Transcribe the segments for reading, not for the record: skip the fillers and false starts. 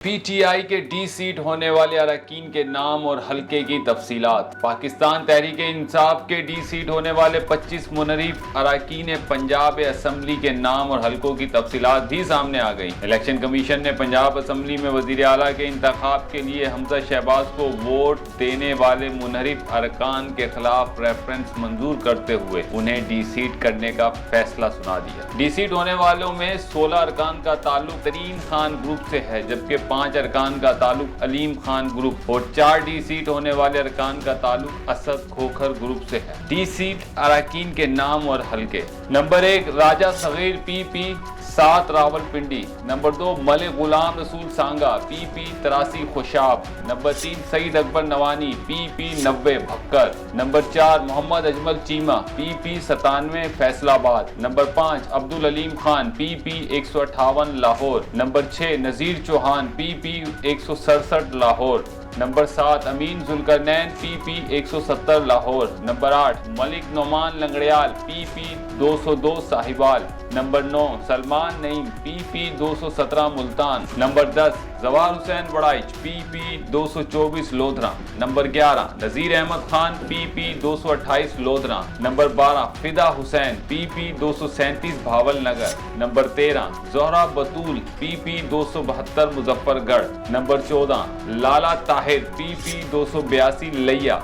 P T I کے D set ہونے والے اراکین کے نام اور حلقے کی تفصیلات۔ پاکستان تحریک انصاف کے ڈی سیٹ ہونے والے 25 منحرف اراکین پنجاب اسمبلی کے نام اور حلقوں کی تفصیلات بھی سامنے آ گئی۔ الیکشن کمیشن نے پنجاب اسمبلی میں وزیر اعلیٰ کے انتخاب کے لیے حمزہ شہباز کو ووٹ دینے والے منحرف ارکان کے خلاف ریفرنس منظور کرتے ہوئے انہیں ڈی سیٹ کرنے کا فیصلہ سنا دیا۔ ڈی سیٹ ہونے والوں میں 16 ارکان کا تعلق ترین خان گروپ سے ہے، جبکہ 5 ارکان کا تعلق علیم خان گروپ اور 4 ڈی سیٹ ہونے والے ارکان کا تعلق اسد کھوکھر گروپ سے ہے۔ ڈی سیٹ اراکین کے نام اور حلقے: نمبر 1 راجہ صغیر پی پی 7 راول پنڈی۔ نمبر 2 ملک غلام رسول سانگا پی پی 83 خوشاب۔ نمبر 3 سعید اکبر نوانی پی پی 90 بھکر۔ نمبر 4 محمد اجمل چیمہ پی پی 97 فیصل آباد۔ نمبر 5 عبدالعلیم خان پی پی 158 لاہور۔ نمبر 6 نذیر چوہان پی پی 167 لاہور۔ نمبر 7 امین ذوالقرنین پی پی 170 لاہور۔ نمبر 8 ملک نعمان لنگڑیال پی پی 202 صاحبال۔ نمبر 9 سلمان نعیم پی پی 217 ملتان۔ نمبر 10 زوار حسین وڑائچ پی پی 224 لودھراں۔ نمبر 11 نذیر احمد خان پی پی 228 لودھراں۔ نمبر 12 فدا حسین پی پی 237 بھاول نگر۔ نمبر 13 زہرا بطول پی پی 272 مظفر گڑھ۔ نمبر 14 لالا طاہر پی پی 282 لیا۔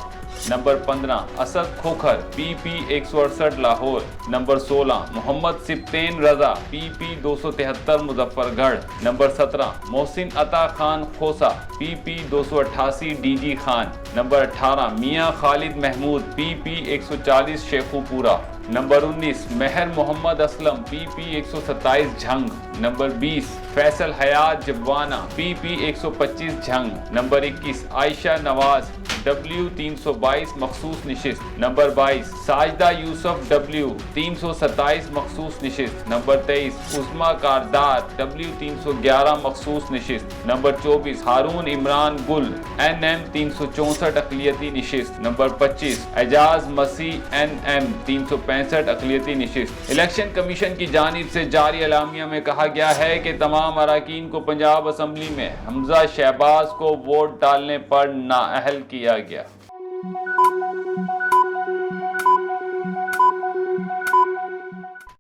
نمبر 15 اسد کھوکھر پی پی 168 لاہور۔ نمبر 16 محمد سبطین رضا پی پی 273 مظفر گڑھ۔ نمبر 17 محسن عطا خان خوسا پی پی 288 ڈی جی خان۔ نمبر 18 میاں خالد محمود پی پی 140 شیخو پورہ۔ نمبر 19 مہر محمد اسلم پی پی 127 جھنگ۔ نمبر 20 فیصل حیات جبوانہ پی پی 125 جھنگ۔ نمبر 21 عائشہ نواز ڈبلیو 322 مخصوص نشست۔ نمبر 22 ساجدہ یوسف ڈبلیو 327 مخصوص نشست۔ نمبر 23 عظمیٰ کاردار ڈبلیو 311 مخصوص نشست۔ نمبر 24 ہارون عمران گل این ایم 364 اقلیتی نشست۔ نمبر 25 اعجاز مسیح این ایم 365 اقلیتی نشست۔ الیکشن کمیشن کی جانب سے جاری اعلامیہ میں کہا گیا ہے کہ تمام اراکین کو پنجاب اسمبلی میں حمزہ شہباز کو ووٹ ڈالنے پر نااہل کیا گیا۔